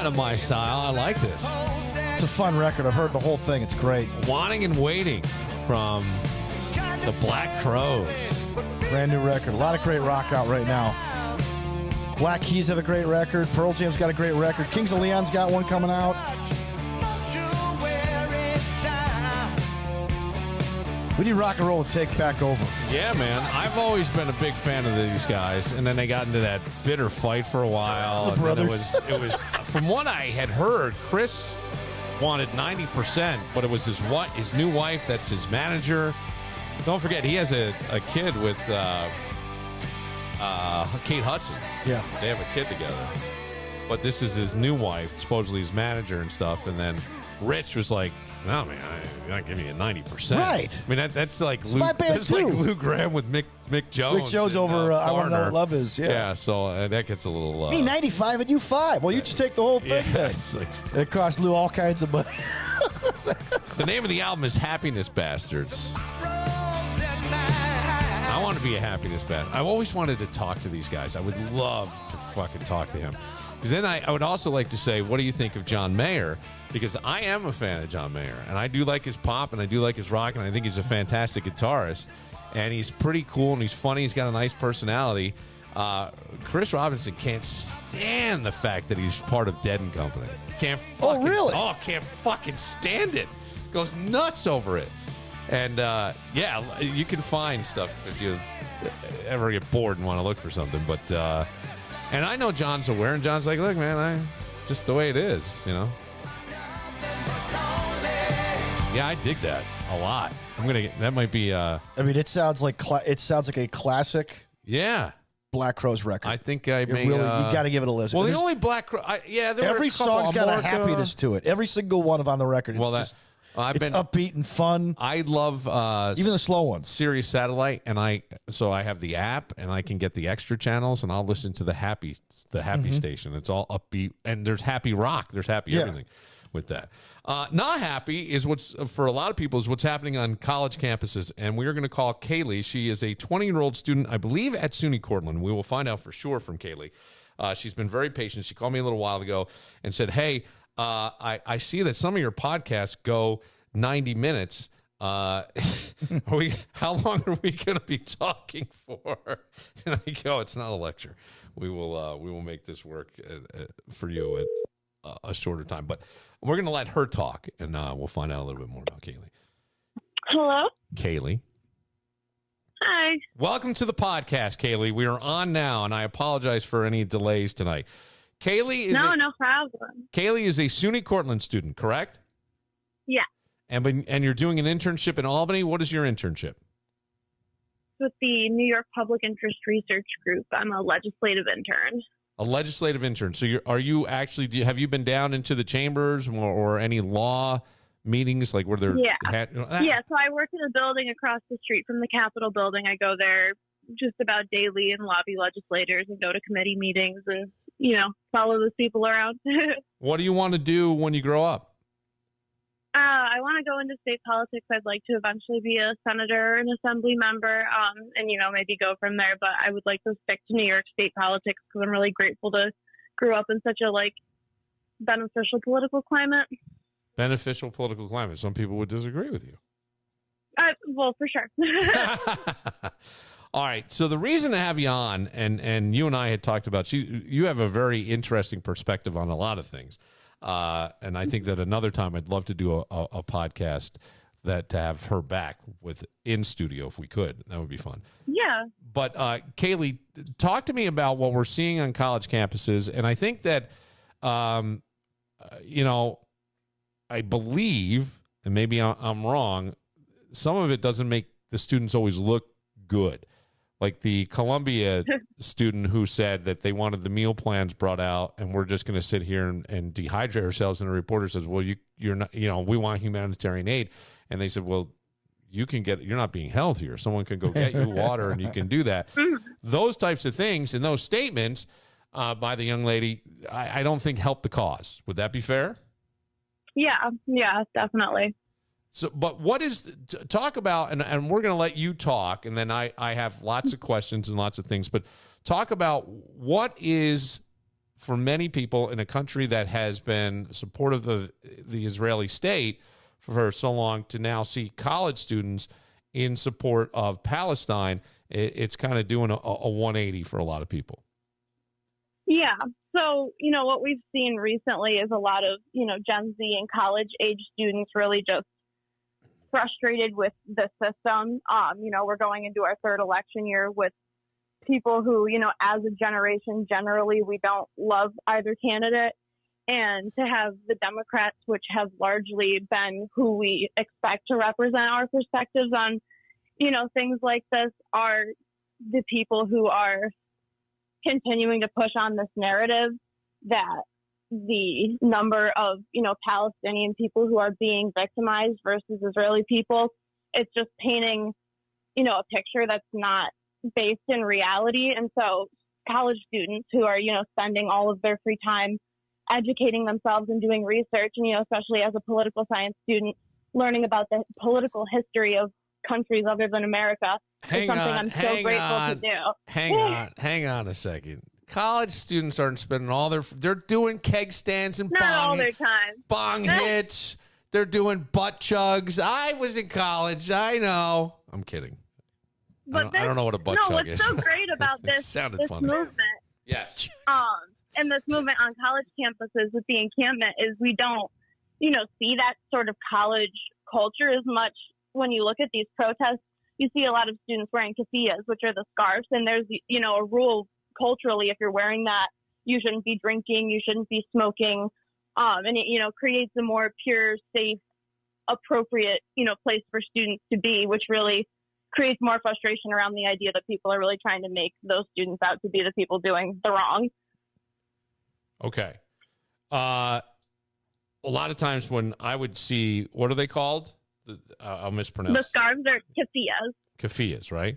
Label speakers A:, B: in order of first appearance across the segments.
A: kind of my style. I like this.
B: It's a fun record. I've heard the whole thing. It's great.
A: Wanting and Waiting from the Black Crowes.
B: Brand new record. A lot of great rock out right now. Black Keys have a great record. Pearl Jam's got a great record. Kings of Leon's got one coming out. We need rock and roll to take back over.
A: Yeah, man. I've always been a big fan of these guys, and then they got into that bitter fight for a while.
B: The brothers.
A: It was from what I had heard, Chris wanted 90%, but it was his new wife that's his manager. Don't forget, he has a kid with Kate Hudson.
B: Yeah.
A: They have a kid together. But this is his new wife, supposedly his manager and stuff. And then Rich was like, no, man, I'm not giving you 90%.
B: Right.
A: I mean, that's like
B: my band,
A: that's like
B: too.
A: Lou Gramm with Mick Jones.
B: Mick Jones over I Want to Know What Love Is. Yeah.
A: Yeah, so that gets a little...
B: Me 95 and you 5. Well, you just take the whole thing.
A: Yeah, it's like,
B: it cost Lou all kinds of money.
A: the name of the album is Happiness Bastards. I want to be a happiness bastard. I've always wanted to talk to these guys. I would love to fucking talk to him. Because then I would also like to say, what do you think of John Mayer? Because I am a fan of John Mayer. And I do like his pop and I do like his rock. And I think he's a fantastic guitarist. And he's pretty cool and he's funny. He's got a nice personality. Chris Robinson can't stand the fact that he's part of Dead & Company. Can't fucking stand it. Goes nuts over it. And, yeah, you can find stuff if you ever get bored and want to look for something. But, and I know John's aware, and John's like, look, man, it's just the way it is, you know? Yeah, I dig that a lot. I'm going to get, that might be,
B: I mean, it sounds like a classic.
A: Yeah.
B: Black Crowes record.
A: I think I may.
B: Really, you got to give it a listen.
A: Well, the only Black Crow,
B: every song's got a happiness to it. Every single one on the record. It's it's upbeat and fun.
A: I love
B: even the slow ones.
A: Sirius Satellite, and I have the app, and I can get the extra channels, and I'll listen to the happy station. It's all upbeat, and there's happy rock, there's happy everything with that. Not happy is what's for a lot of people is what's happening on college campuses, and we're going to call Kaylee. She is a 20-year-old student, I believe, at SUNY Cortland. We will find out for sure from Kaylee. She's been very patient. She called me a little while ago and said, "Hey, I see that some of your podcasts go 90 minutes. How long are we going to be talking for?" And I go, "It's not a lecture. We will make this work for you at a shorter time." But we're going to let her talk, and we'll find out a little bit more about Kaylee.
C: Hello?
A: Kaylee.
C: Hi.
A: Welcome to the podcast, Kaylee. We are on now, and I apologize for any delays tonight. Kaylee is
C: no problem.
A: Kaylee is a SUNY Cortland student, correct?
C: Yeah.
A: And you're doing an internship in Albany. What is your internship?
C: With the New York Public Interest Research Group. I'm a legislative intern.
A: A legislative intern. So have you been down into the chambers or any law meetings like where they're
C: Yeah, so I work in a building across the street from the Capitol building. I go there just about daily and lobby legislators and go to committee meetings and, follow those people around.
A: What do you want to do when you grow up?
C: I want to go into state politics. I'd like to eventually be a senator, an assembly member, and, maybe go from there. But I would like to stick to New York state politics because I'm really grateful to grow up in such a, beneficial political climate.
A: Beneficial political climate. Some people would disagree with you.
C: Well, for sure.
A: All right. So the reason to have you on, and you and I had talked about, you have a very interesting perspective on a lot of things. And I think that another time I'd love to do a podcast to have her back in studio if we could. That would be fun.
C: Yeah.
A: But Kaylee, talk to me about what we're seeing on college campuses. And I think that, I believe, and maybe I'm wrong, some of it doesn't make the students always look good. Like the Columbia student who said that they wanted the meal plans brought out and we're just going to sit here and dehydrate ourselves. And the reporter says, well, you're not, we want humanitarian aid. And they said, well, you're not being held here. Someone can go get you water and you can do that. Those types of things and those statements by the young lady, I don't think help the cause. Would that be fair?
C: Yeah, definitely.
A: So, but what is talk about, and we're going to let you talk, and then I have lots of questions and lots of things, but talk about what is for many people in a country that has been supportive of the Israeli state for so long to now see college students in support of Palestine, it's kind of doing a 180 for a lot of people.
C: Yeah. So, what we've seen recently is a lot of, Gen Z and college age students really just frustrated with the system. We're going into our third election year with people who, as a generation, generally, we don't love either candidate. And to have the Democrats, which have largely been who we expect to represent our perspectives on, things like this, are the people who are continuing to push on this narrative that the number of, Palestinian people who are being victimized versus Israeli people, it's just painting, a picture that's not based in reality. And so college students who are, spending all of their free time educating themselves and doing research, and, especially as a political science student, learning about the political history of countries other than America is something I'm so grateful to do.
A: Hang on a second. College students aren't spending they're doing keg stands and
C: not all their time.
A: Bong hits. They're doing butt chugs. I was in college. I know. I'm kidding.
C: But
A: I don't know what a butt chug is.
C: What's so great about this movement,
A: yes,
C: and this movement on college campuses with the encampment is we don't, see that sort of college culture as much when you look at these protests. You see a lot of students wearing keffiyehs, which are the scarves, and there's, a rule culturally, if you're wearing that, you shouldn't be drinking, you shouldn't be smoking, and it, creates a more pure, safe, appropriate, place for students to be, which really creates more frustration around the idea that people are really trying to make those students out to be the people doing the wrong.
A: Okay. A lot of times when I would see, what are they called? I'll mispronounce.
C: The scarves are keffiyehs.
A: Keffiyehs, right?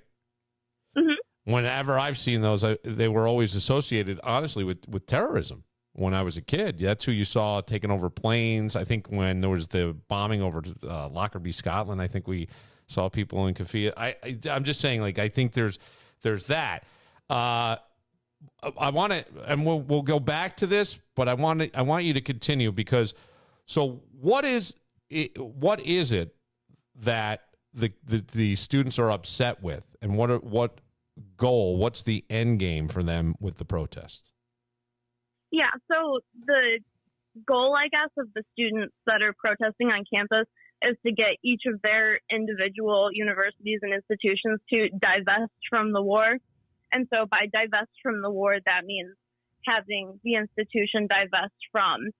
C: Mm-hmm.
A: Whenever I've seen those, they were always associated, honestly, with terrorism. When I was a kid, that's who you saw taking over planes. I think when there was the bombing over Lockerbie, Scotland, I think we saw people in keffiyeh. I'm just saying, I think there's that. I want to, and we'll go back to this, but I want you to continue because. So what is it that the students are upset with, and what's the end game for them with the protests?
C: Yeah, so the goal, I guess, of the students that are protesting on campus is to get each of their individual universities and institutions to divest from the war. And so by divest from the war, that means having the institution divest from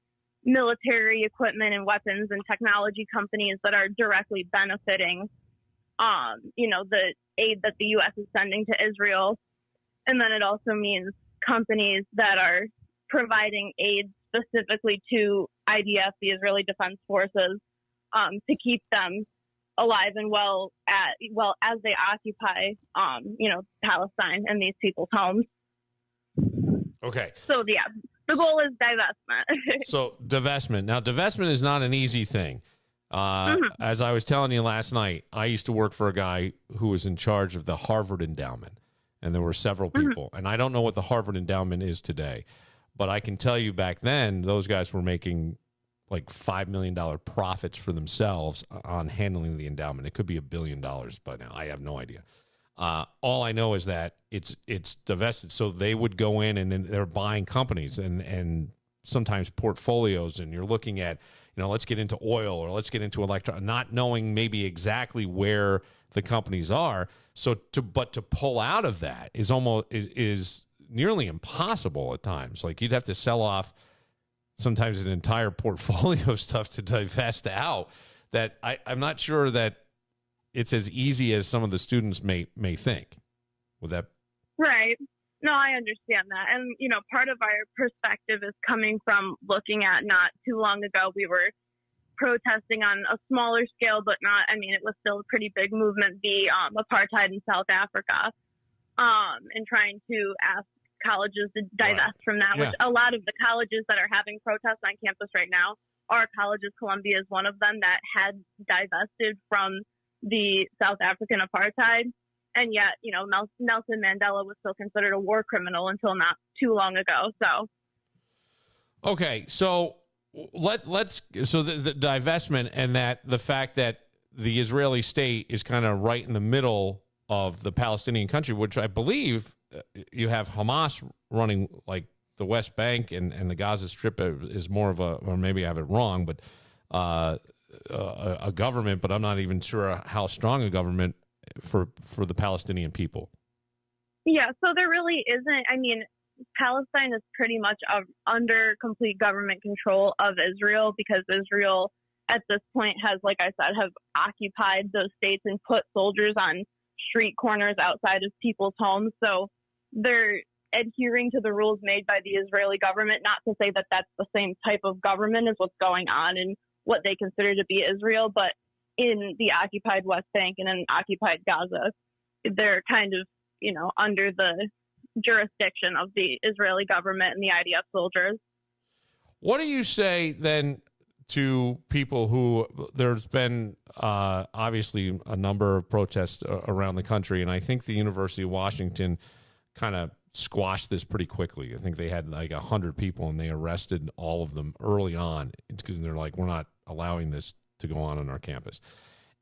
C: military equipment and weapons and technology companies that are directly benefiting, the aid that the U.S. is sending to Israel. And then it also means companies that are providing aid specifically to IDF, the Israeli Defense Forces, to keep them alive and well as they occupy, Palestine and these people's homes.
A: Okay.
C: So, yeah, the goal is divestment.
A: So, divestment. Now, divestment is not an easy thing. As I was telling you last night, I used to work for a guy who was in charge of the Harvard Endowment, and there were several people. And I don't know what the Harvard Endowment is today, but I can tell you back then, those guys were making like $5 million profits for themselves on handling the endowment. It could be $1 billion by now. I have no idea. All I know is that it's divested. So they would go in and they're buying companies and sometimes portfolios, and you're looking at, let's get into oil or let's get into not knowing maybe exactly where the companies are. So to pull out of that is nearly impossible at times. Like you'd have to sell off sometimes an entire portfolio of stuff to divest out. That I'm not sure that it's as easy as some of the students may think. Would that?
C: Right. No, I understand that. And, part of our perspective is coming from looking at not too long ago, we were protesting on a smaller scale, but it was still a pretty big movement, the apartheid in South Africa, and trying to ask colleges to divest from that, which a lot of the colleges that are having protests on campus right now are colleges. Columbia is one of them that had divested from the South African apartheid. And yet, Nelson Mandela was still considered a war criminal until not too long ago. So
A: Okay, so let's the divestment and that the fact that the Israeli state is kind of right in the middle of the Palestinian country, which I believe you have Hamas running like the West Bank and the Gaza Strip is more of a, or maybe I have it wrong, but a government, but I'm not even sure how strong a government for the Palestinian people.
C: Yeah, so there really isn't. I mean, Palestine is pretty much under complete government control of Israel because Israel at this point has, like I said, have occupied those states and put soldiers on street corners outside of people's homes. So they're adhering to the rules made by the Israeli government, not to say that that's the same type of government as what's going on in what they consider to be Israel, but in the occupied West Bank and in occupied Gaza, they're kind of, under the jurisdiction of the Israeli government and the IDF soldiers.
A: What do you say then to people who there's been obviously a number of protests around the country, and I think the University of Washington kind of squashed this pretty quickly. I think they had like 100 people and they arrested all of them early on because they're like, we're not allowing this to go on our campus.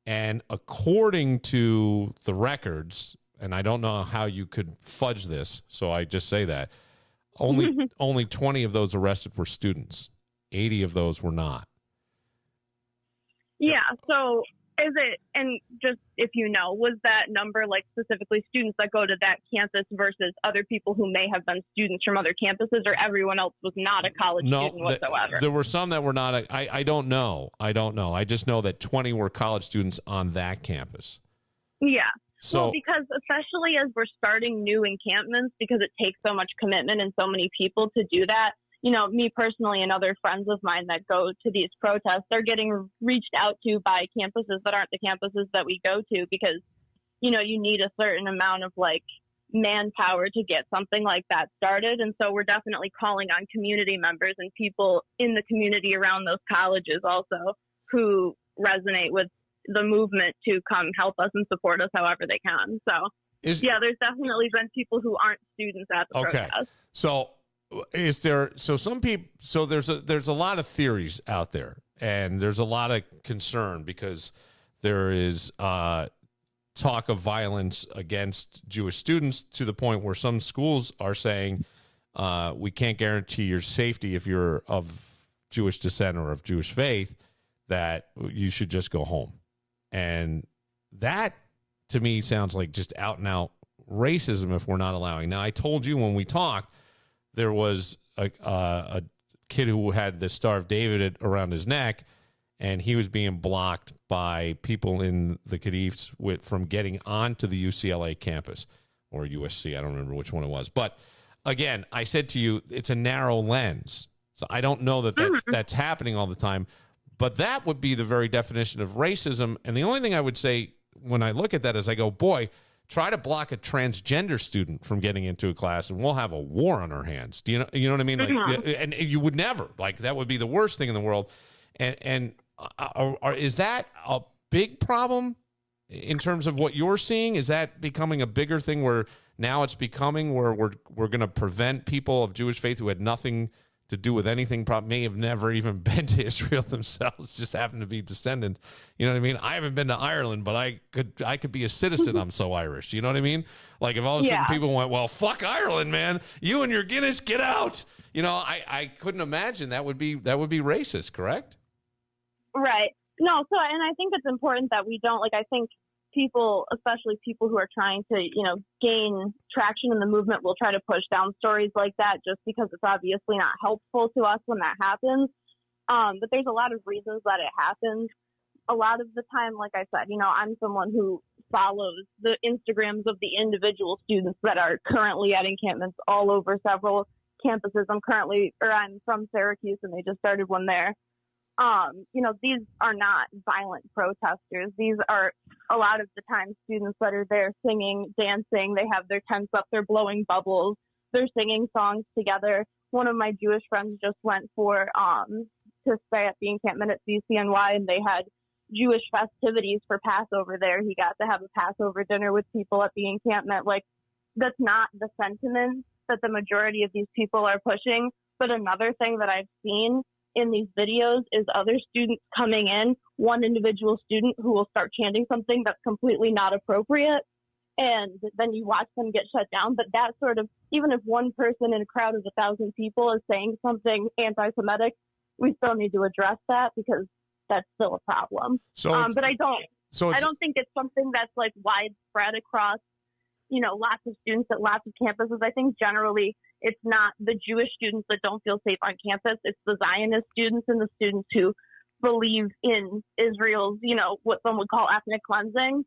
A: And according to the records, and I don't know how you could fudge this, so I just say that, only 20 of those arrested were students. 80 of those were not.
C: Yeah, so is it, and just if you know, was that number like specifically students that go to that campus versus other people who may have been students from other campuses, or everyone else was not a college student whatsoever?
A: There were some that were not. I don't know. I just know that 20 were college students on that campus.
C: Yeah.
A: So,
C: well, because especially as we're starting new encampments, because it takes so much commitment and so many people to do that, me personally and other friends of mine that go to these protests, they're getting reached out to by campuses that aren't the campuses that we go to because, you need a certain amount of like manpower to get something like that started. And so we're definitely calling on community members and people in the community around those colleges also who resonate with the movement to come help us and support us however they can. So, there's definitely been people who aren't students at the protest.
A: So is there, some people, so there's a lot of theories out there and there's a lot of concern because there is talk of violence against Jewish students to the point where some schools are saying we can't guarantee your safety if you're of Jewish descent or of Jewish faith, that you should just go home. And that, to me, sounds like just out-and-out racism if we're not allowing. Now, I told you when we talked, there was a kid who had the Star of David around his neck, and he was being blocked by people in the Khedives from getting onto the UCLA campus, or USC, I don't remember which one it was. But, again, I said to you, it's a narrow lens. So I don't know that that's happening all the time. But that would be the very definition of racism. And the only thing I would say when I look at that is I go, boy, try to block a transgender student from getting into a class and we'll have a war on our hands. Do you know what I mean? Like, and you would never, like, that would be the worst thing in the world. And is that a big problem in terms of what you're seeing? Is that becoming a bigger thing where now it's becoming where we're going to prevent people of Jewish faith who had nothing to do with anything, probably may have never even been to Israel themselves, just happen to be descendant. You know what I mean? I haven't been to Ireland, but I could be a citizen. I'm so Irish. You know what I mean? Like if all of a sudden people went, well, fuck Ireland, man. You and your Guinness, get out. I couldn't imagine that would be racist, correct?
C: Right. No, so, and I think it's important that we don't, I think people, especially people who are trying to, gain traction in the movement, will try to push down stories like that just because it's obviously not helpful to us when that happens. But there's a lot of reasons that it happens. A lot of the time, like I said, I'm someone who follows the Instagrams of the individual students that are currently at encampments all over several campuses. I'm from Syracuse and they just started one there. These are not violent protesters. These are a lot of the time students that are there singing, dancing. They have their tents up, they're blowing bubbles, they're singing songs together. One of my Jewish friends just went to stay at the encampment at CCNY, and they had Jewish festivities for Passover there. He got to have a Passover dinner with people at the encampment. That's not the sentiment that the majority of these people are pushing. But another thing that I've seen in these videos is other students coming in, one individual student who will start chanting something that's completely not appropriate. And then you watch them get shut down. But that sort of, even if one person in a crowd of 1,000 people is saying something anti-Semitic, we still need to address that because that's still a problem. But I don't think it's something that's like widespread across, lots of students at lots of campuses. I think generally it's not the Jewish students that don't feel safe on campus. It's the Zionist students and the students who believe in Israel's, what some would call ethnic cleansing.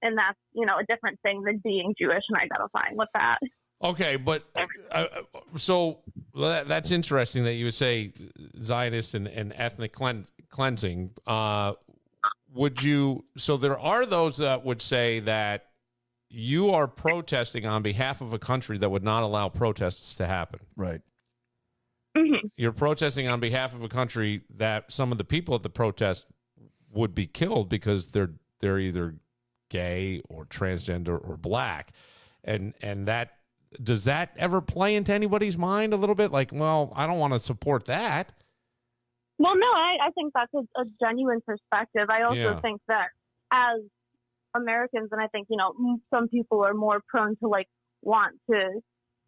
C: And that's, a different thing than being Jewish and identifying with that.
A: Okay, but so that's interesting that you would say Zionist and ethnic cleansing. So there are those that would say that you are protesting on behalf of a country that would not allow protests to happen.
B: Right.
C: Mm-hmm.
A: You're protesting on behalf of a country that some of the people at the protest would be killed because they're either gay or transgender or black. And that, does that ever play into anybody's mind a little bit? Like, well, I don't want to support that.
C: Well, no, I think that's a genuine perspective. I also think that as Americans, and I think, some people are more prone to want to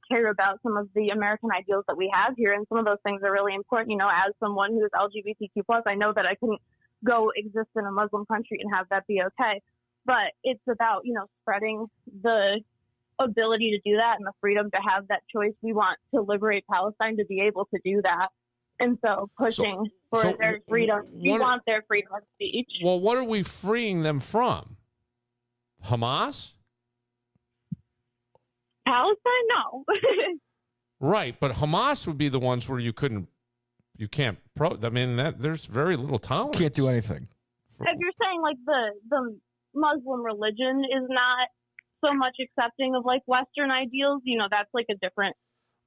C: care about some of the American ideals that we have here. And some of those things are really important. As someone who is LGBTQ+, I know that I couldn't go exist in a Muslim country and have that be okay. But it's about, spreading the ability to do that and the freedom to have that choice. We want to liberate Palestine to be able to do that. And so pushing for their freedom. We want their freedom of speech.
A: Well, what are we freeing them from? Hamas?
C: Palestine? No.
A: Right, but Hamas would be the ones where there's very little tolerance.
B: Can't do anything.
C: If you're saying the Muslim religion is not so much accepting of Western ideals, that's a different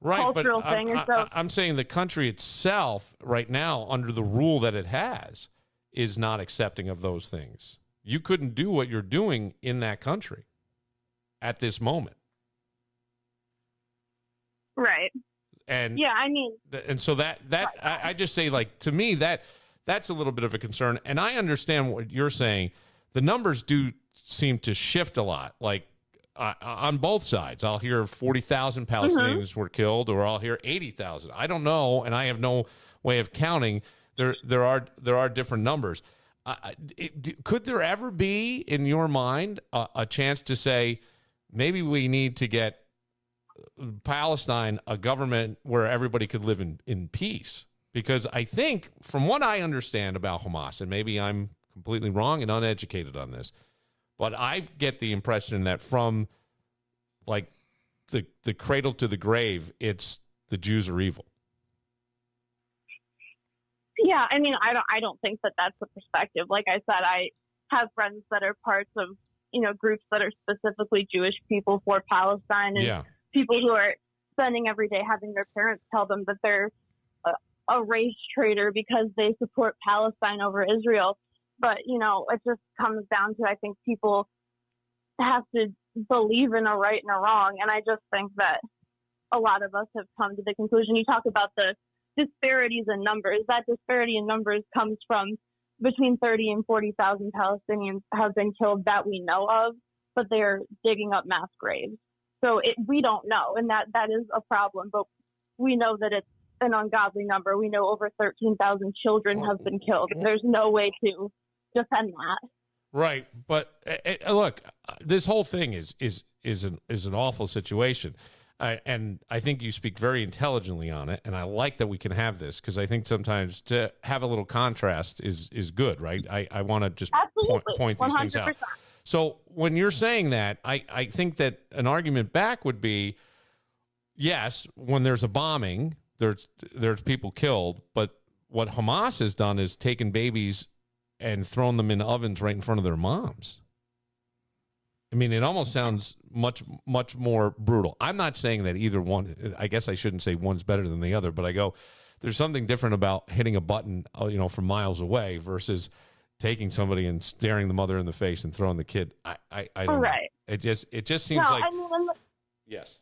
C: cultural thing. And so
A: I'm saying the country itself right now, under the rule that it has, is not accepting of those things. You couldn't do what you're doing in that country at this moment.
C: Right.
A: And
C: yeah, I mean,
A: and so I just say, to me, that's a little bit of a concern. And I understand what you're saying. The numbers do seem to shift a lot. On both sides, I'll hear 40,000 Palestinians were killed, or I'll hear 80,000. I don't know, and I have no way of counting. There are different numbers. Could there ever be, in your mind, a chance to say maybe we need to get Palestine a government where everybody could live in peace? Because I think, from what I understand about Hamas, and maybe I'm completely wrong and uneducated on this, but I get the impression that from the cradle to the grave, it's the Jews are evil.
C: Yeah, I mean, I don't think that that's the perspective. Like I said, I have friends that are parts of, groups that are specifically Jewish people for Palestine, and people who are spending every day having their parents tell them that they're a race traitor because they support Palestine over Israel. But, it just comes down to, I think people have to believe in a right and a wrong. And I just think that a lot of us have come to the conclusion. You talk about the disparities in numbers. That disparity in numbers comes from between 30 and 40,000 Palestinians have been killed that we know of, but they're digging up mass graves. So we don't know. And that is a problem. But we know that it's an ungodly number. We know over 13,000 children have been killed. There's no way to defend that.
A: Right, but look, this whole thing is an awful situation, and I think you speak very intelligently on it, and I like that we can have this, because I think sometimes to have a little contrast is good, right? I want to just point these 100%. Things out. So when you're saying that, I think that an argument back would be, yes, when there's a bombing, there's people killed, but what Hamas has done is taken babies and thrown them in ovens right in front of their moms. I mean, it almost sounds much, much more brutal. I'm not saying that either one, I guess I shouldn't say one's better than the other, but I go, there's something different about hitting a button, from miles away versus taking somebody and staring the mother in the face and throwing the kid. I don't know. It just seems like.
C: I mean,
A: yes.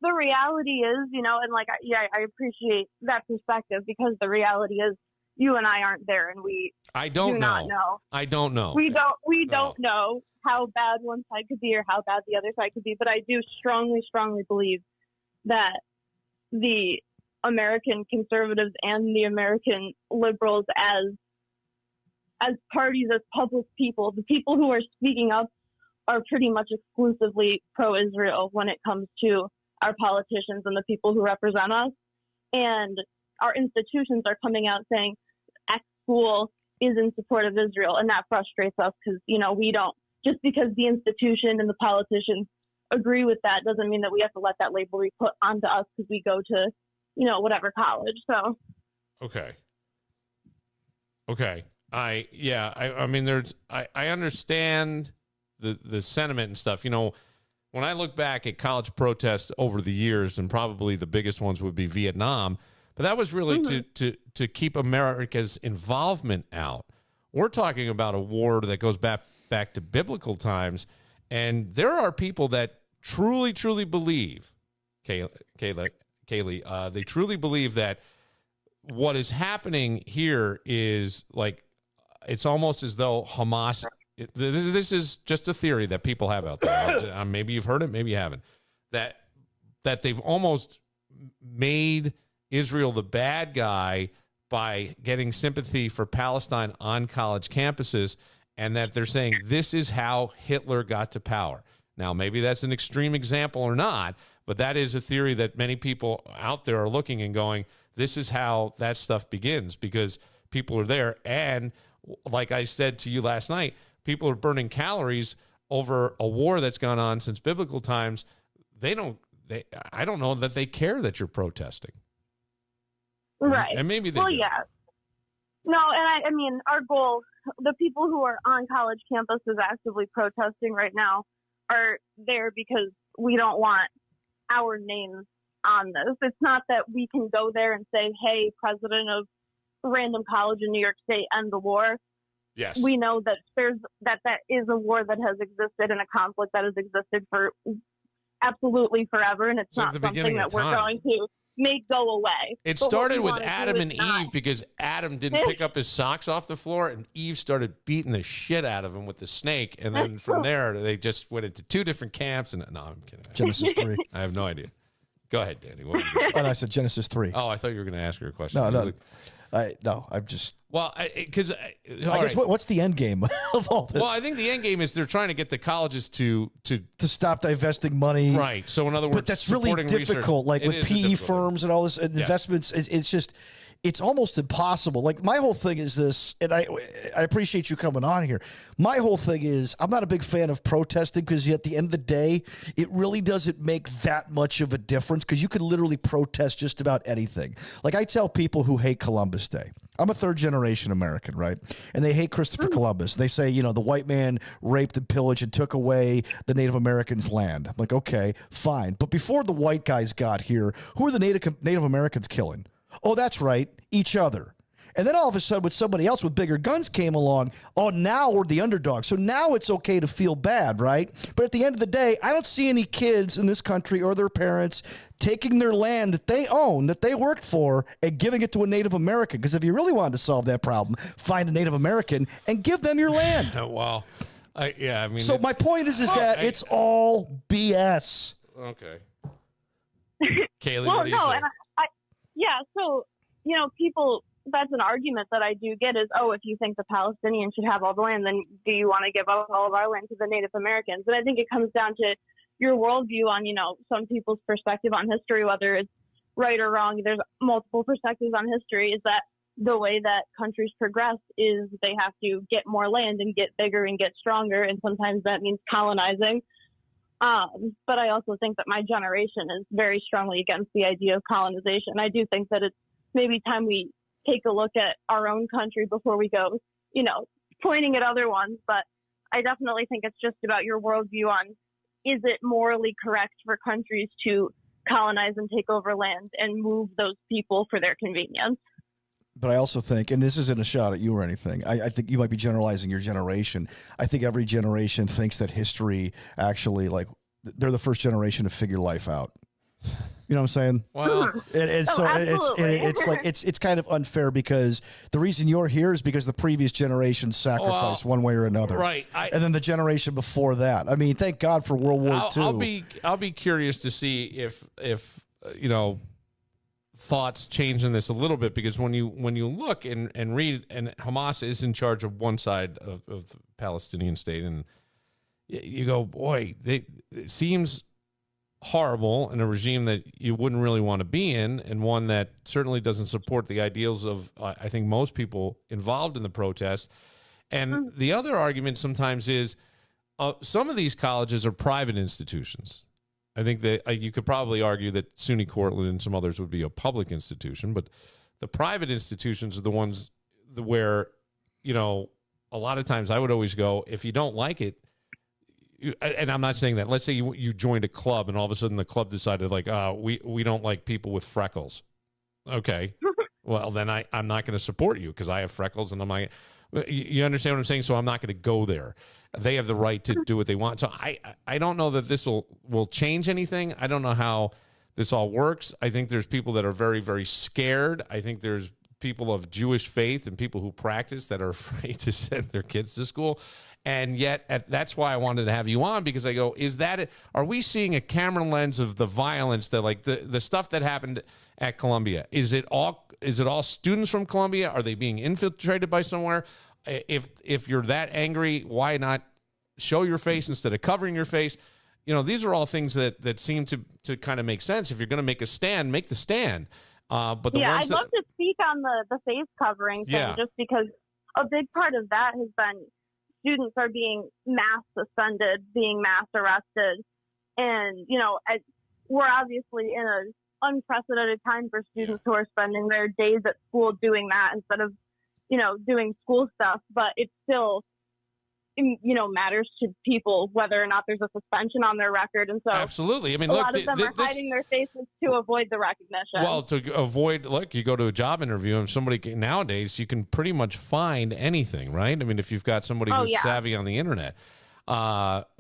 C: the reality is, you know, and like, I appreciate that perspective, because the reality is you and I aren't there, and
A: I don't
C: not know.
A: I don't know.
C: We don't know how bad one side could be or how bad the other side could be. But I do strongly, strongly believe that the American conservatives and the American liberals, as parties, as public people, the people who are speaking up are pretty much exclusively pro-Israel when it comes to our politicians and the people who represent us. And our institutions are coming out saying X school is in support of Israel. And that frustrates us because, you know, we don't, just because the institution and the politicians agree with that doesn't mean that we have to let that label be put onto us because we go to, you know, whatever college. So.
A: Okay. I mean, I understand the sentiment and stuff. You know, when I look back at college protests over the years, and probably the biggest ones would be Vietnam, but that was really to keep America's involvement out. We're talking about a war that goes back to biblical times, and there are people that truly believe, Kaylee, they truly believe that what is happening here is like, it's almost as though Hamas, this is just a theory that people have out there. Maybe you've heard it, maybe you haven't, that they've almost made Israel the bad guy by getting sympathy for Palestine on college campuses, and that they're saying this is how Hitler got to power. Now, maybe that's an extreme example or not, but that is a theory that many people out there are looking and going, this is how that stuff begins, because people are there. And like I said to you last night, people are burning calories over a war that's gone on since biblical times. I don't know that they care that you're protesting.
C: Right.
A: And maybe they
C: do.
A: Yeah.
C: No, and I mean, our goal, the people who are on college campuses actively protesting right now are there because we don't want our names on this. It's not that we can go there and say, hey, president of random college in New York State, end the war.
A: Yes.
C: We know that that is a war that has existed and a conflict that has existed for absolutely forever, and it's not something that we're going to make go away.
A: It started with Adam and Eve because Adam didn't pick up his socks off the floor, and Eve started beating the shit out of him with the snake, and then from there they just went into two different camps. And no, I'm kidding.
B: Genesis 3.
A: I have no idea. Go ahead, Danny. What were you gonna say?
B: And I said Genesis 3.
A: Oh, I thought you were going to ask her a question.
B: No, I'm just.
A: Well, because
B: I guess what's the end game of all this?
A: Well, I think the end game is they're trying to get the colleges to
B: stop divesting money.
A: Right. So in other words,
B: but that's really difficult. Like with PE firms and all this investments, it's just. It's almost impossible. Like, my whole thing is this, and I appreciate you coming on here. My whole thing is I'm not a big fan of protesting because at the end of the day, it really doesn't make that much of a difference because you could literally protest just about anything. Like, I tell people who hate Columbus Day. I'm a third-generation American, right? And they hate Christopher Columbus. They say, you know, the white man raped and pillaged and took away the Native Americans' land. I'm like, okay, fine. But before the white guys got here, who are the Native Americans killing? Oh, that's right, each other. And then all of a sudden, with somebody else with bigger guns came along, oh, now we're the underdog. So now it's okay to feel bad, right? But at the end of the day, I don't see any kids in this country or their parents taking their land that they own, that they worked for, and giving it to a Native American. Because if you really wanted to solve that problem, find a Native American and give them your land.
A: Well, I mean.
B: So my point is that it's all BS.
A: Okay. Kaylee, what do you say?
C: Yeah, so, you know, people, that's an argument that I do get is, oh, if you think the Palestinians should have all the land, then do you want to give up all of our land to the Native Americans? And I think it comes down to your worldview on, you know, some people's perspective on history, whether it's right or wrong. There's multiple perspectives on history, is that the way that countries progress is they have to get more land and get bigger and get stronger, and sometimes that means colonizing. But I also think that my generation is very strongly against the idea of colonization. I do think that it's maybe time we take a look at our own country before we go, you know, pointing at other ones. But I definitely think it's just about your worldview on, is it morally correct for countries to colonize and take over land and move those people for their convenience?
B: But I also think, and this isn't a shot at you or anything, I think you might be generalizing your generation. I think every generation thinks that history actually, like, they're the first generation to figure life out. You know what I'm saying?
A: Well,
B: it's kind of unfair because the reason you're here is because the previous generation sacrificed one way or another,
A: right?
B: And then the generation before that. I mean, thank God for World War II.
A: I'll be curious to see if thoughts change in this a little bit, because when you look and read, and Hamas is in charge of one side of the Palestinian state, and you go, boy, it seems horrible, in a regime that you wouldn't really want to be in, and one that certainly doesn't support the ideals of I think most people involved in the protest. And the other argument sometimes is some of these colleges are private institutions. I think that you could probably argue that SUNY Cortland and some others would be a public institution, but the private institutions are the ones where, a lot of times I would always go, if you don't like it, and I'm not saying that. Let's say you joined a club and all of a sudden the club decided, like, we don't like people with freckles. Okay. Well, then I'm not going to support you because I have freckles, and I'm like, you understand what I'm saying? So I'm not going to go there. They have the right to do what they want. So I don't know that this will change anything. I don't know how this all works. I think there's people that are very, very scared. I think there's people of Jewish faith and people who practice that are afraid to send their kids to school. And yet, that's why I wanted to have you on, because I go, are we seeing a camera lens of the violence that, like, the stuff that happened at Columbia? Is it all students from Columbia? Are they being infiltrated by somewhere? If you're that angry, why not show your face instead of covering your face? These are all things that seem to kind of make sense. If you're going to make a stand, make the stand. But
C: I'd love to speak on the face covering thing, just because a big part of that has been students are being mass suspended, being mass arrested. And, we're obviously in an unprecedented time for students who are spending their days at school doing that instead of, doing school stuff. But it still, matters to people whether or not there's a suspension on their record. And so
A: absolutely. I mean,
C: a lot of them are hiding their faces to avoid the recognition.
A: Well, to avoid, you go to a job interview and somebody nowadays, you can pretty much find anything, right? I mean, if you've got somebody who's savvy on the internet. But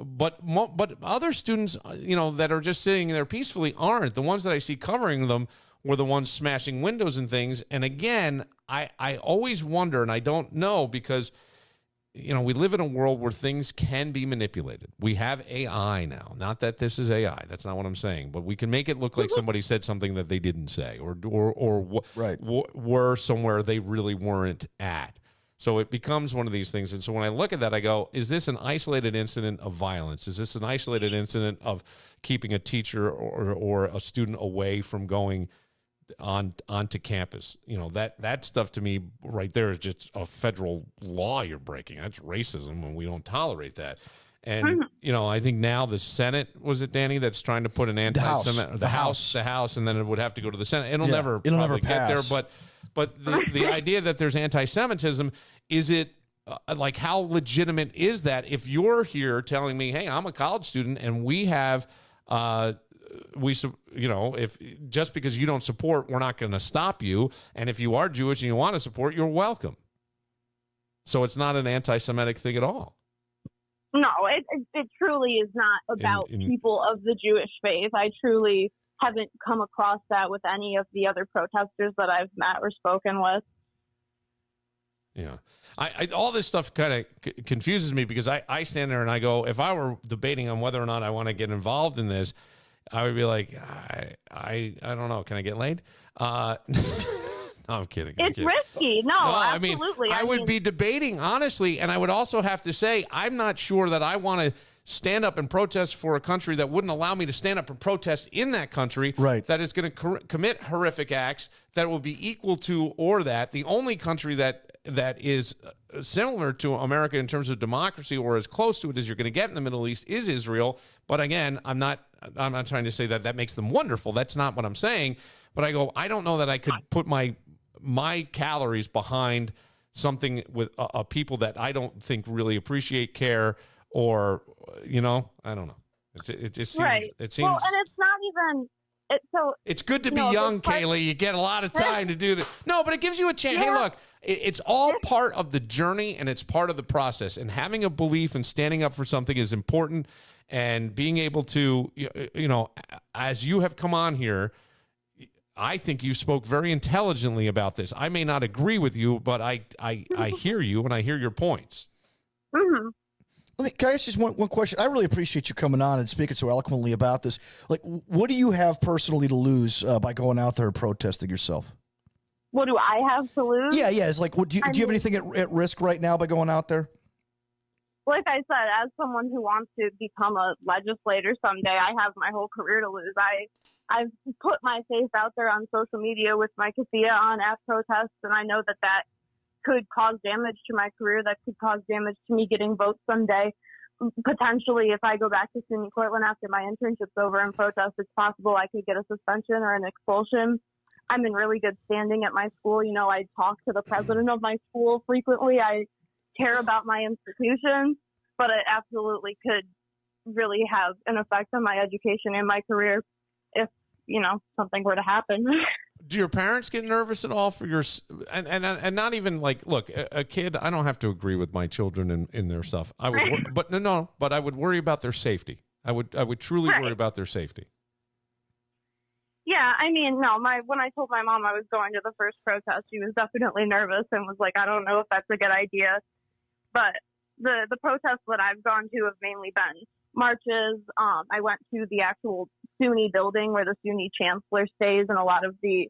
A: other students, that are just sitting there peacefully aren't. The ones that I see covering them were the ones smashing windows and things. And again, I always wonder, and I don't know, because we live in a world where things can be manipulated. We have AI now. Not that this is AI. That's not what I'm saying. But we can make it look like somebody said something that they didn't say, or were somewhere they really weren't at. So it becomes one of these things. And so when I look at that, I go, is this an isolated incident of violence? Is this an isolated incident of keeping a teacher or a student away from going onto campus? That stuff to me right there is just a federal law you're breaking. That's racism, and we don't tolerate that. And I think now the Senate, was it Danny, that's trying to put an anti-Semitic, the House, and then it would have to go to the Senate. It'll never get there. But the idea that there's anti-Semitism, is it how legitimate is that? If you're here telling me, hey, I'm a college student and we have if just because you don't support, we're not going to stop you. And if you are Jewish and you want to support, you're welcome. So it's not an anti-Semitic thing at all.
C: No, it truly is not about people of the Jewish faith. I truly haven't come across that with any of the other protesters that I've met or spoken with.
A: Yeah. All this stuff kind of confuses me, because I stand there and I go, if I were debating on whether or not I want to get involved in this, I would be like, I don't know. Can I get laid? No, I'm kidding.
C: It's risky. No, absolutely.
A: I would be debating, honestly, and I would also have to say, I'm not sure that I want to stand up and protest for a country that wouldn't allow me to stand up and protest in that country,
B: right,
A: that is going to commit horrific acts that will be equal to, or that the only country that is similar to America in terms of democracy, or as close to it as you're going to get in the Middle East, is Israel. But again, I'm not trying to say that makes them wonderful. That's not what I'm saying. But I go, I don't know that I could put my calories behind something with a people that I don't think really appreciate, care, or I don't know. It just seems,
C: right.
A: It seems.
C: Well, and it's not even. It's good
A: to be young, Kaylee. You get a lot of time to do this. No, but it gives you a chance. Yeah. Hey, look, it's all part of the journey, and it's part of the process. And having a belief and standing up for something is important. And being able to, as you have come on here, I think you spoke very intelligently about this. I may not agree with you, but I hear you and I hear your points.
C: Mm-hmm.
B: Can I ask just one question? I really appreciate you coming on and speaking so eloquently about this. Like, what do you have personally to lose by going out there and protesting yourself?
C: What do I have to lose?
B: Yeah. It's like, do you have anything at risk right now by going out there?
C: Like I said, as someone who wants to become a legislator someday, I have my whole career to lose. I've put my face out there on social media with my Kathia on at protests, and I know that could cause damage to my career, that could cause damage to me getting votes someday. Potentially, if I go back to SUNY Cortland after my internship's over and protest, it's possible I could get a suspension or an expulsion. I'm in really good standing at my school. I talk to the president of my school frequently. I care about my institution, but it absolutely could really have an effect on my education and my career if, something were to happen.
A: Do your parents get nervous at all for your, and not even like, look, a kid, I don't have to agree with my children in their stuff. I would, but I would worry about their safety. I would truly worry about their safety.
C: Yeah, I mean, no, when I told my mom I was going to the first protest, she was definitely nervous and was like, I don't know if that's a good idea. But the protests that I've gone to have mainly been marches. I went to the actual SUNY building where the SUNY chancellor stays, and a lot of the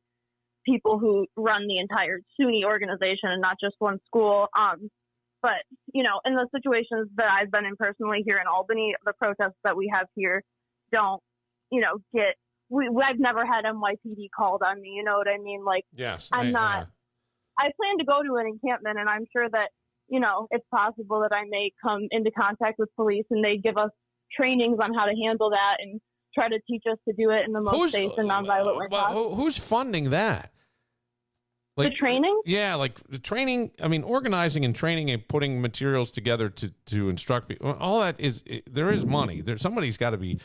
C: people who run the entire SUNY organization and not just one school. But, in the situations that I've been in personally here in Albany, the protests that we have here don't, I've never had NYPD called on me. You know what I mean? Like,
A: yes,
C: I plan to go to an encampment, and I'm sure that, it's possible that I may come into contact with police and they give us trainings on how to handle that and try to teach us to do it in the most safe and nonviolent way possible.
A: Who's funding that? Like,
C: the training?
A: Yeah, like the training. I mean, organizing and training and putting materials together to instruct people. All that there is money. Somebody's got to be.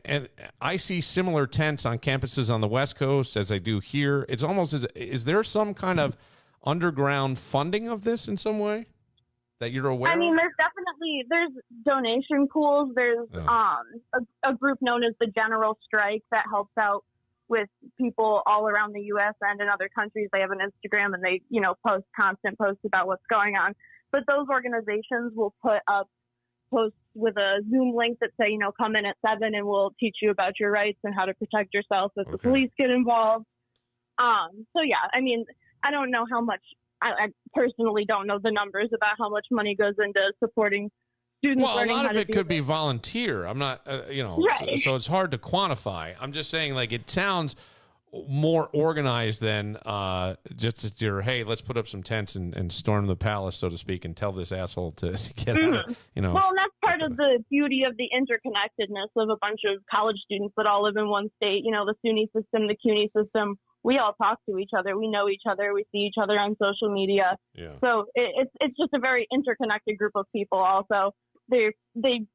A: And I see similar tents on campuses on the West Coast as I do here. It's almost is there some kind of underground funding of this in some way that you're aware of?
C: I mean, there's donation pools. There's a group known as the General Strike that helps out with people all around the U.S. and in other countries. They have an Instagram and they, post constant posts about what's going on. But those organizations will put up posts with a Zoom link that say, come in at 7 and we'll teach you about your rights and how to protect yourself if the police get involved. So yeah, I mean, I don't know how much, I personally don't know the numbers about how much money goes into supporting students.
A: Well, a lot of it could be volunteer. I'm not,
C: right.
A: so it's hard to quantify. I'm just saying, like, it sounds more organized than just your, hey, let's put up some tents and storm the palace, so to speak, and tell this asshole to get out of,
C: Well, and that's part of the beauty of the interconnectedness of a bunch of college students that all live in one state. The SUNY system, the CUNY system, we all talk to each other. We know each other. We see each other on social media.
A: Yeah.
C: So it's just a very interconnected group of people also.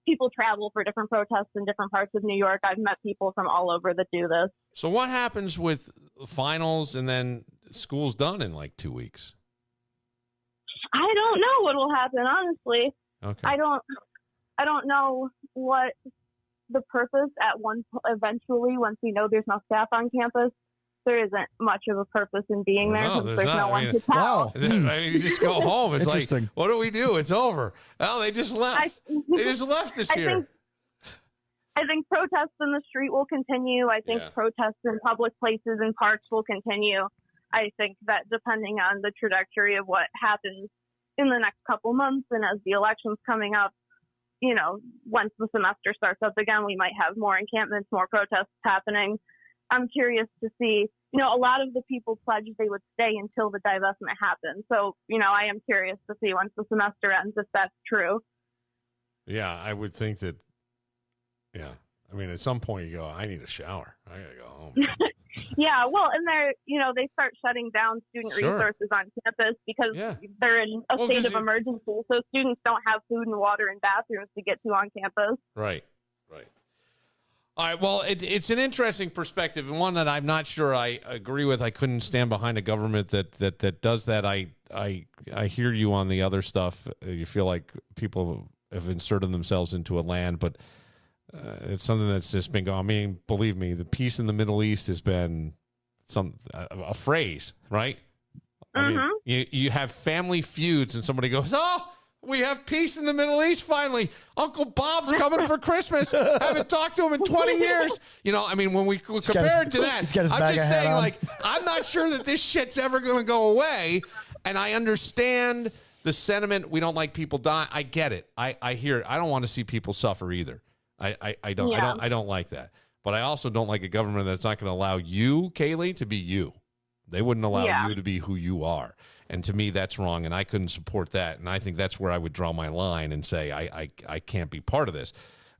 C: People travel for different protests in different parts of New York. I've met people from all over that do this.
A: So what happens with finals and then school's done in like 2 weeks?
C: I don't know what will happen, honestly.
A: Okay.
C: I don't know what the purpose eventually, once we know there's no staff on campus, there isn't much of a purpose in being there because there's no one to tell.
B: Wow.
A: You just go home. It's like, what do we do? It's over. Oh, they just left. They just left this year.
C: I think protests in the street will continue. I think protests in public places and parks will continue. I think that depending on the trajectory of what happens in the next couple months and as the election's coming up, once the semester starts up again, we might have more encampments, more protests happening. I'm curious to see, a lot of the people pledged they would stay until the divestment happened. So, I am curious to see once the semester ends if that's true.
A: Yeah, I would think that, I mean, at some point you go, I need a shower. I got to go home.
C: Yeah, well, and they start shutting down student resources on campus because they're in a state of emergency. So students don't have food and water and bathrooms to get to on campus.
A: Right. All right, well, it's an interesting perspective and one that I'm not sure I agree with. I couldn't stand behind a government that does that. I I hear you on the other stuff. You feel like people have inserted themselves into a land, but it's something that's just been going. I mean, believe me, the peace in the Middle East has been a phrase, right? I mean, you have family feuds, and somebody goes, "Oh, we have peace in the Middle East finally. Uncle Bob's coming for Christmas. Haven't talked to him in 20 years." You know, I mean, when we compare it to that, I'm just saying, like, I'm not sure that this shit's ever going to go away. And I understand the sentiment. We don't like people die. I get it. I hear it. I don't want to see people suffer either. I don't like that. But I also don't like a government that's not going to allow you, Kaylee, to be you. They wouldn't allow you to be who you are. And to me, that's wrong, and I couldn't support that. And I think that's where I would draw my line and say I can't be part of this.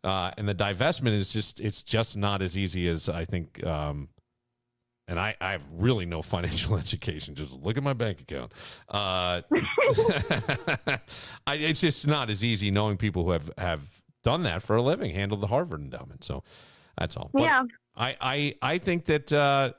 A: And the divestment is just not as easy as I think. And I have really no financial education. Just look at my bank account. It's just not as easy knowing people who have done that for a living, handled the Harvard endowment. So that's all. But I think that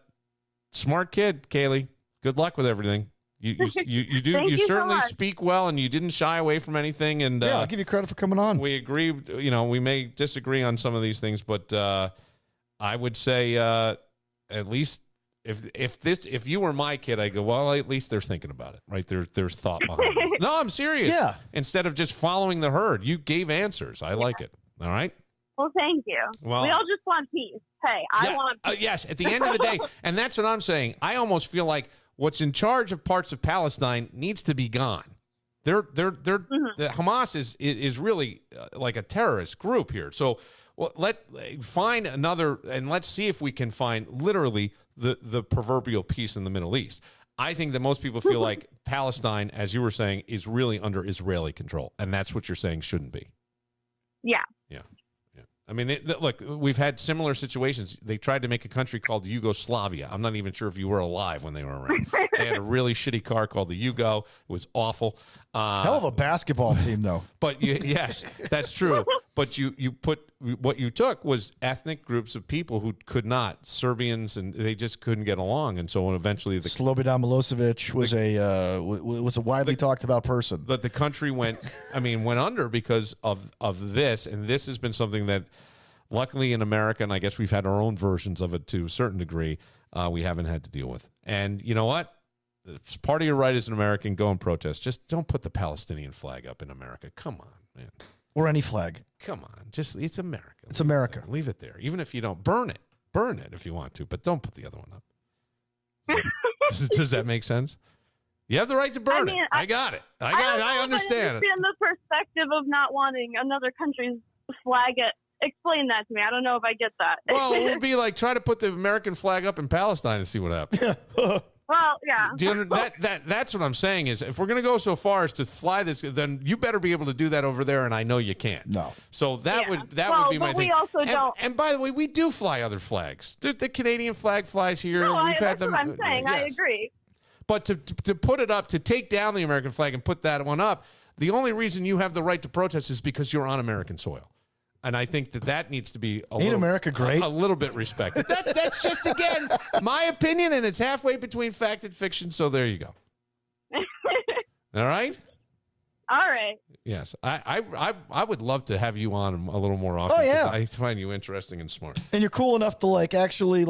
A: smart kid, Kaylee. Good luck with everything. You certainly speak well, and you didn't shy away from anything. And
B: I'll give you credit for coming on.
A: We agree. You know, we may disagree on some of these things, but I would say at least if you were my kid, I go, well, at least they're thinking about it, right? There's thought behind it. No, I'm serious.
B: Yeah.
A: Instead of just following the herd, you gave answers. I like it. All right.
C: Well, thank you. Well, we all just want peace. Hey, I want peace.
A: Yes, at the end of the day, and that's what I'm saying. I almost feel like what's in charge of parts of Palestine needs to be gone. The Hamas is really like a terrorist group here. So let's find another, and let's see if we can find literally the proverbial peace in the Middle East. I think that most people feel like Palestine, as you were saying, is really under Israeli control, and that's what you're saying shouldn't be.
C: Yeah.
A: I mean, look, we've had similar situations. They tried to make a country called Yugoslavia. I'm not even sure if you were alive when they were around. They had a really shitty car called the Yugo. It was awful.
B: Hell of a basketball team, though.
A: But yes, that's true. But what you took was ethnic groups of people who could not, Serbians, and they just couldn't get along. And so eventually,
B: Slobodan Milosevic was a widely talked about person.
A: But the country went under because of this, and this has been something that, luckily in America, and I guess we've had our own versions of it to a certain degree, we haven't had to deal with. And you know what? It's part of your right as an American, go and protest. Just don't put the Palestinian flag up in America. Come on, man.
B: Or any flag.
A: Come on. It's America.
B: It's America.
A: Leave it there. Even if you don't burn it if you want to, but don't put the other one up. Does that make sense? You have the right to burn it. I got it. I understand it.
C: The perspective of not wanting another country's flag explain that to me. I don't know if I get that.
A: Well, it would be like try to put the American flag up in Palestine and see what happens.
C: Well, yeah.
A: Do you that's what I'm saying is if we're going to go so far as to fly this, then you better be able to do that over there, and I know you can't.
B: No.
A: So that would be my thing.
C: We also don't.
A: And by the way, we do fly other flags. The Canadian flag flies here.
C: No, that's what I'm saying. Yes. I agree.
A: But to put it up, to take down the American flag and put that one up, the only reason you have the right to protest is because you're on American soil. And I think that needs to be
B: America great?
A: A little bit respected. That's just, again, my opinion, and it's halfway between fact and fiction, so there you go. All right?
C: All right.
A: Yes. I would love to have you on a little more often.
B: Oh, yeah.
A: I find you interesting and smart.
B: And you're cool enough to actually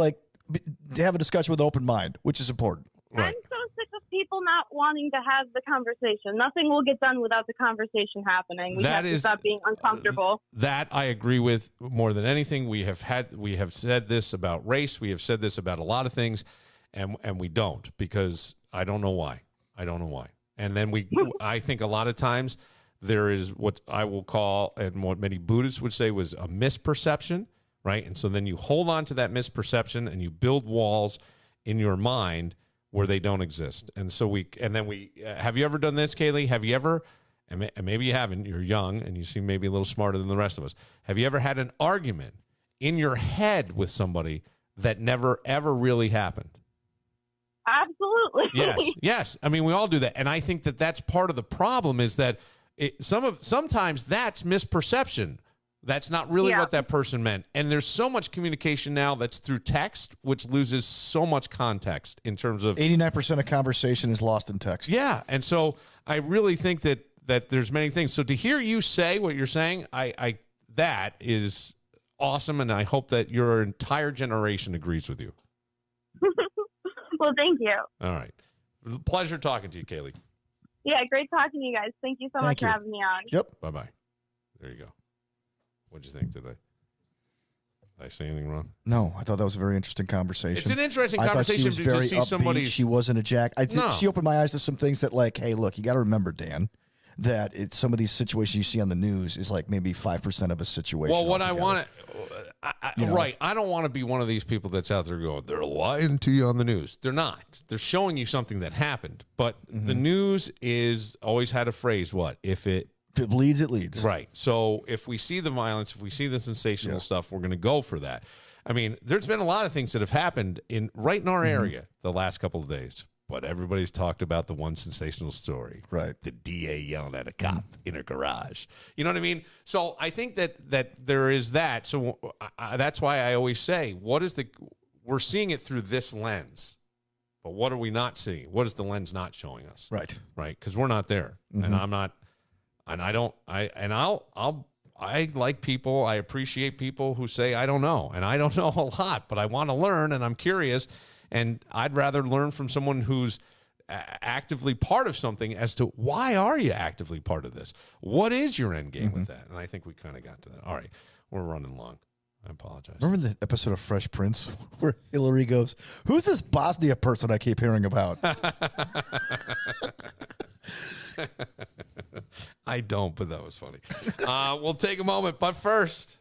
B: have a discussion with an open mind, which is important.
A: Right.
C: I'm so sick of people not wanting to have the conversation. Nothing will get done without the conversation happening. We have to stop being uncomfortable.
A: That I agree with more than anything. We have said this about race. We have said this about a lot of things, and we don't, because I don't know why. And then I think a lot of times there is what I will call, and what many Buddhists would say, was a misperception, right? And so then you hold on to that misperception and you build walls in your mind where they don't exist. And so have you ever done this, Kaylee? Have you ever, and maybe you haven't, you're young and you seem maybe a little smarter than the rest of us. Have you ever had an argument in your head with somebody that never, ever really happened?
C: Absolutely.
A: Yes. I mean, we all do that. And I think that that's part of the problem, is that sometimes that's misperception. That's not really what that person meant. And there's so much communication now that's through text, which loses so much context in terms of
B: 89% of conversation is lost in text.
A: Yeah. And so I really think that there's many things. So to hear you say what you're saying, I that is awesome. And I hope that your entire generation agrees with you.
C: Well, thank you.
A: All right. Pleasure talking to you, Kaylee.
C: Yeah, great talking to you guys. Thank you so much for having me on.
B: Yep.
A: Bye-bye. There you go. What'd you think today? Did I say anything wrong?
B: No, I thought that was a very interesting conversation.
A: It's an interesting
B: I
A: conversation
B: thought she was very
A: see
B: upbeat.
A: somebody.
B: She wasn't a jack. I think she opened my eyes to some things that, like, hey, look, you got to remember, Dan, that some of these situations you see on the news is like maybe 5% of a situation.
A: Well, what
B: altogether.
A: right. I don't want to be one of these people that's out there going, they're lying to you on the news. They're not. They're showing you something that happened. But the news is always had a phrase, what? If it
B: bleeds, it leads.
A: Right. So if we see the violence, if we see the sensational stuff, we're going to go for that. I mean, there's been a lot of things that have happened right in our area the last couple of days. But everybody's talked about the one sensational story.
B: Right.
A: The DA yelling at a cop in a garage. You know what I mean? So I think that there is that. So that's why I always say, we're seeing it through this lens. But what are we not seeing? What is the lens not showing us?
B: Right.
A: Right. Because we're not there. And I'm not, and I don't, I like people. I appreciate people who say, I don't know. And I don't know a lot, but I want to learn and I'm curious. And I'd rather learn from someone who's actively part of something as to why are you actively part of this? What is your end game with that? And I think we kind of got to that. All right. We're running long. I apologize.
B: Remember the episode of Fresh Prince where Hillary goes, who's this Bosnia person I keep hearing about?
A: I don't, but that was funny. We'll take a moment. But first...